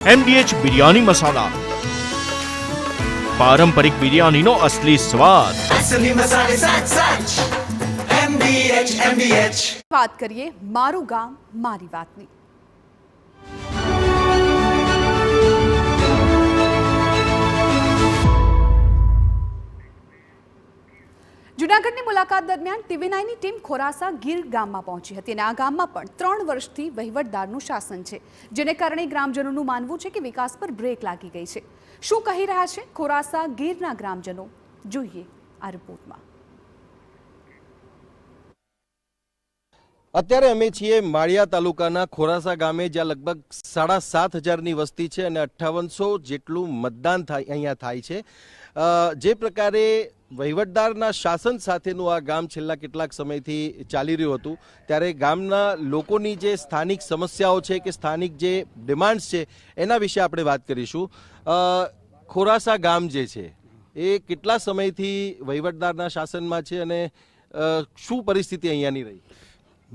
MDH biryani મસાલા, પારંપરિક બિરયાનીનો અસલી સ્વાદ. असली मसाले साथ साथ MDH વાત કરીએ મારું ગામ મારી વાતની. જૂનાગઢની મુલાકાત દરમિયાન TV9ની ટીમ ખોરાસા ગીર ગામમાં પહોંચી હતી અને આ ગામમાં પણ 3 વર્ષથી વહીવટદારનું શાસન છે, જેને કારણે ગ્રામજનોનું માનવું છે કે વિકાસ પર બ્રેક લાગી ગઈ છે. શું કહી રહ્યા છે ખોરાસા ગીરના ગ્રામજનો, જોઈએ આ રિપોર્ટમાં. અત્યારે અમે છીએ માળિયા તાલુકાના ખોરાસા ગામે, જ્યાં લગભગ 7,500ની વસ્તી છે અને 5800 જેટલું મતદાન અહીંયા થાય છે. જે પ્રકારે વહીવટદારના શાસન સાથેનું આ ગામ છેલ્લા કેટલાક સમયથી ચાલી રહ્યું હતું, ત્યારે ગામના લોકોની જે સ્થાનિક સમસ્યાઓ છે કે સ્થાનિક જે ડિમાન્ડ્સ છે એના વિશે આપણે વાત કરીશું. ખોરાસા ગામ જે છે એ કેટલા સમયથી વહીવટદારના શાસનમાં છે અને શું પરિસ્થિતિ અહીંયાની રહી?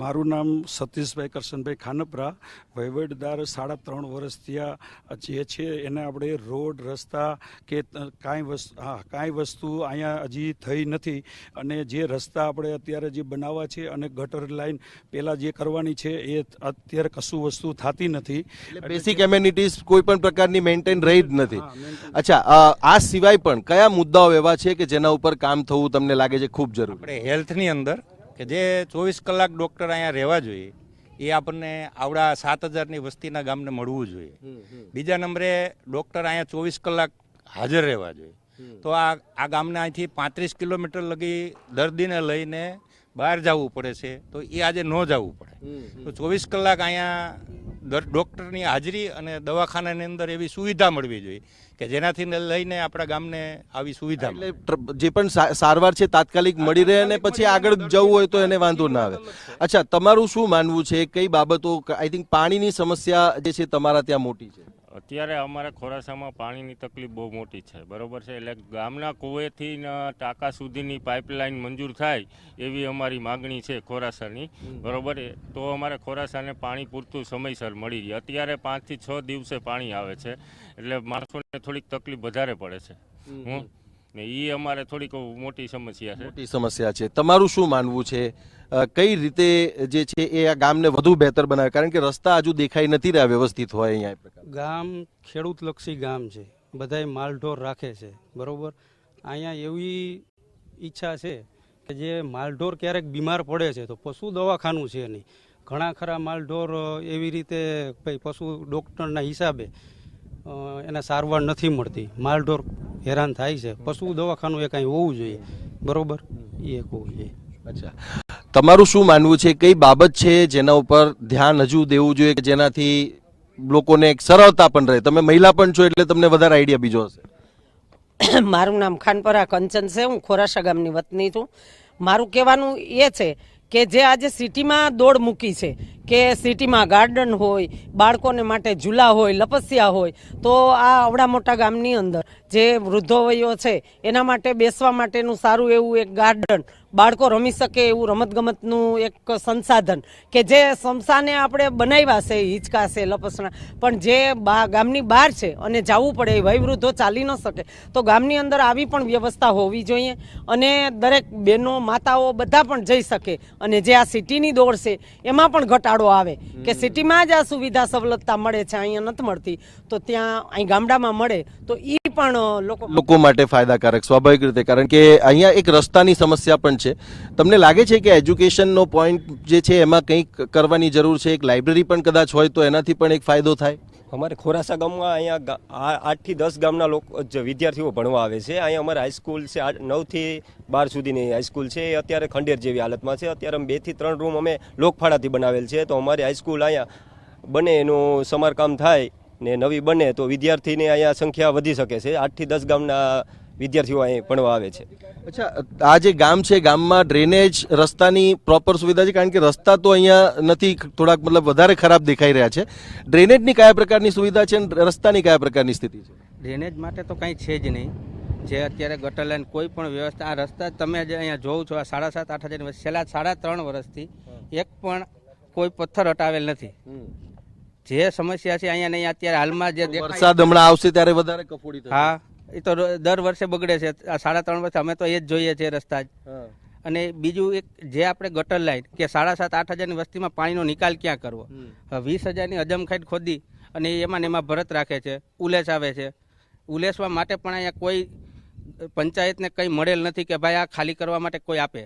મારું નામ સતીશભાઈ કરશનભાઈ ખાનપરા. વહીવટદાર 3.5 વર્ષ થયા જે છે એને આપણે રોડ રસ્તા કે કાંઈ વસ્તુ અહીંયા હજી થઈ નથી. અને જે રસ્તા આપણે અત્યારે જે બનાવવા છે અને ગટર લાઈન પહેલાં જે કરવાની છે એ અત્યારે કશું વસ્તુ થતી નથી. બેસિક એમ્યુનિટીઝ કોઈ પણ પ્રકારની મેન્ટેન રહી જ નથી. અચ્છા, આ સિવાય પણ કયા મુદ્દાઓ એવા છે કે જેના ઉપર કામ થવું તમને લાગે છે ખૂબ જરૂરી? આપણે હેલ્થની અંદર કે જે 24 કલાક ડૉક્ટર અહીંયા રહેવા જોઈએ એ આપણને આવડા 7,000ની વસ્તીના ગામને મળવું જોઈએ. બીજા નંબરે ડૉક્ટર અહીંયા 24 કલાક હાજર રહેવા જોઈએ. તો આ ગામને અહીંથી 35 કિલોમીટર લગી દર્દીને લઈને બહાર જવું પડે છે, તો એ આજે ન જવું પડે. તો 24 કલાક અહીંયા ડૉક્ટરની હાજરી અને દવાખાનાની અંદર એવી સુવિધા મળવી જોઈએ કે જેનાથી લઈને આપણા ગામને આવી સુવિધા મળે. એટલે જે પણ સારવાર છે તાત્કાલિક મળી રહે અને પછી આગળ જવું હોય તો એને વાંધો ના આવે. અચ્છા, તમારું શું માનવું છે? કઈ બાબતો? આઈ થિંક પાણીની સમસ્યા જે છે તમારા ત્યાં મોટી છે. અત્યારે અમારા ખોરાસામાં પાણીની તકલીફ બહુ મોટી છે, બરોબર છે. એટલે ગામના કુવેથી ટાંકા સુધીની પાઇપલાઇન મંજૂર થાય એવી અમારી માગણી છે ખોરાસાની, બરોબર. તો અમારે ખોરાસાને પાણી પૂરતું સમયસર મળી રહે. અત્યારે 5 થી 6 દિવસે પાણી આવે છે, એટલે માણસોને થોડીક તકલીફ વધારે પડે છે. ને એ અમારે થોડીક મોટી સમસ્યા છે. મોટી સમસ્યા છે. તમારું શું માનવું છે? કઈ રીતે જે છે એ આ ગામને વધુ બહેતર બનાવે? કારણ કે રસ્તા હજુ દેખાઈ નથી રહ્યા વ્યવસ્થિત હોય અહીંયા. ગામ ખેડૂતલક્ષી ગામ છે, બધાય માલઢોર રાખે છે, બરોબર. અહીંયા એવી ઈચ્છા છે કે જે માલઢોર ક્યારેક બીમાર પડે છે તો પશુ દવાખાનું છે નહીં. ઘણા ખરા માલઢોર એવી રીતે પશુ ડૉક્ટરના હિસાબે એના સારવાર નથી મળતી, માલઢોર હેરાન થાય છે. પશુ દવાખાનું એ કાંઈ હોવું જોઈએ, બરોબર, એ હોવું જોઈએ. અચ્છા, તમારું શું માનવું છે? કઈ બાબત છે જેના ઉપર ધ્યાન હજુ દેવું જોઈએ કે જેનાથી લોકોને એક સરળતા પણ રહે? તમે મહિલા પણ છો એટલે તમને વધારે આઈડિયા બીજો હશે. મારું નામ ખાનપરા કંચન છે, હું ખોરાસા ગામની વતની છું. મારું કહેવાનું એ છે કે જે આજે સિટીમાં દોડ મૂકી છે કે સિટીમાં ગાર્ડન હોય, બાળકોને માટે ઝૂલા હોય, લપસ્યા હોય, તો આ આવડા મોટા ગામની અંદર જે વૃદ્ધો વયો છે એના માટે બેસવા માટેનું સારું એવું એક ગાર્ડન, બાળકો રમી શકે એવું રમતગમતનું એક સંસાધન કે જે સ્મશાને આપણે બનાવ્યા છે, હિંચકા છે, લપસણા, પણ જે ગામની બહાર છે અને જવું પડે, વયવૃદ્ધો ચાલી ન શકે, તો ગામની અંદર આવી પણ વ્યવસ્થા હોવી જોઈએ અને દરેક બહેનો માતાઓ બધા પણ જઈ શકે. અને જે આ સિટીની દોડ છે એમાં પણ ઘટાડો આવે કે સિટીમાં જ આ સુવિધા સવલતતા મળે છે, અહીંયા નથી મળતી, તો ત્યાં અહીં ગામડામાં મળે તો એ પણ લોકો માટે ફાયદાકારક સ્વાભાવિક રીતે. કારણ કે અહીંયા એક રસ્તાની સમસ્યા પણ છે. તમને લાગે છે કે એજ્યુકેશનનો પોઈન્ટ જે છે એમાં કંઈક કરવાની જરૂર છે? એક લાઇબ્રેરી પણ કદાચ હોય તો એનાથી પણ એક ફાયદો થાય. અમારે ખોરાસા ગામમાં અહીંયા 8 થી 10 ગામના લોકો વિદ્યાર્થીઓ ભણવા આવે છે. અહીંયા અમારે હાઈસ્કૂલ છે, 9 થી 12 સુધીની હાઈસ્કૂલ છે, એ અત્યારે ખંડેર જેવી હાલતમાં છે. અત્યારે 2 થી 3 રૂમ અમે લોકફાળાથી બનાવેલ છે. તો અમારી હાઈસ્કૂલ અહીંયા બને એનું સમારકામ થાય ને નવી બને તો વિદ્યાર્થીની અહીંયા સંખ્યા વધી શકે છે. 8 થી 10 ગામના વિદ્યાર્થીઓ અહીં ભણવા આવે છે. અચ્છા, આ જે ગામ છે ગામમાં ડ્રેનેજ રસ્તાની પ્રોપર સુવિધા છે? કારણ કે રસ્તા તો અહીંયા નથી, થોડાક મતલબ વધારે ખરાબ દેખાઈ રહ્યા છે. ડ્રેનેજની કયા પ્રકારની સુવિધા છે અને રસ્તાની કયા પ્રકારની સ્થિતિ છે? ડ્રેનેજ માટે તો કંઈ છે જ નહીં. જે અત્યારે ગટર લાઈન કોઈ પણ વ્યવસ્થા, આ રસ્તા તમે જે અહીંયા જોવો છો, આ 7,500-8,000 વર્ષ છેલ્લા 3.5 વર્ષથી એક પણ કોઈ પથ્થર હટાવેલ નથી. જે સમસ્યા છે અહીંયા નહીં અત્યારે હાલમાં જે દેખાય વરસાદ હમણાં આવશે ત્યારે વધારે કફોડી થશે. હા એ તો દર વર્ષે બગડે છે આ 3.5 વર્ષ અમે તો એ જ જોઈએ છે રસ્તા જ. હા. અને બીજું એક જે આપણે ગટર લાઈન કે 7.5-8 હજારની વસ્તીમાં પાણીનો નિકાલ ક્યાં કરવો? 20,000ની અજમખાઈટ ખોદી અને એમાં ને એમાં ભરત રાખે છે, ઉલેસ આવે છે. ઉલેસવા માટે પણ અહીંયા કોઈ પંચાયતને કંઈ મળેલ નથી કે ભાઈ આ ખાલી કરવા માટે કોઈ આપે.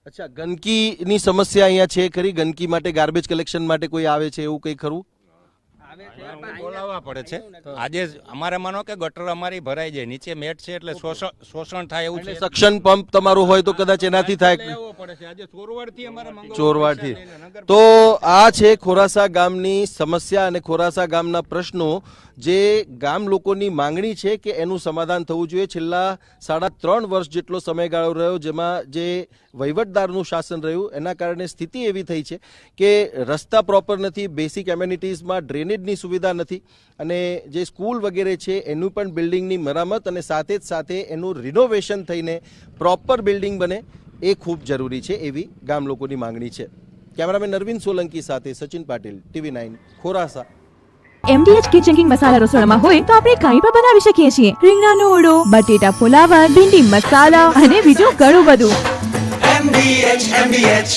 અચ્છા, ગંદકીની સમસ્યા અહીંયા છે ખરી? ગંદકી માટે ગાર્બેજ કલેક્શન માટે કોઈ આવે છે એવું કંઈ ખરું? બોલાવવા પડે છે. આજે અમારે માનો કે ગટર અમારી ભરાઈ જાય, નીચે મેટ છે એટલે શોષણ થાય એવું છે. સક્શન પંપ તમારું હોય તો કદાચ એનાથી થાય. લેવો પડે છે. આજે ચોરવાડથી અમારે મંગાવવું ચોરવાડથી. પડે છે. નગર તો આ છે ખોરાસા ગામની સમસ્યા અને ખોરાસા ગામના પ્રશ્નો, જે ગામ લોકોની માંગણી છે કે એનું સમાધાન થવું જોઈએ. છેલ્લા 3.5 વર્ષ જેટલો સમયગાળો રહ્યો જેમાં જે વહીવટદારનું શાસન રહ્યું એના કારણે સ્થિતિ એવી થઈ છે કે રસ્તા પ્રોપર નથી, બેસિક એમ્યુનિટીઝમાં ડ્રેનેજની સુવિધા નથી અને જે સ્કૂલ વગેરે છે એનું પણ બિલ્ડિંગની મરામત અને સાથે જ સાથે એનું રિનોવેશન થઈને પ્રોપર બિલ્ડિંગ બને એ ખૂબ જરૂરી છે એવી ગામ લોકોની માંગણી છે. કેમેરામેન નરવિન સોલંકી સાથે Sachin Patil, TV9 Khorasa. MDH kitchen king masala રસોડામાં હોય તો આપણે કાંઈ પણ બનાવી શકીએ છીએ. રીંગણાનો ઓળો, બટેટા ફુલાવર, ભીંડી મસાલા અને બીજું ઘણું બધું. MDH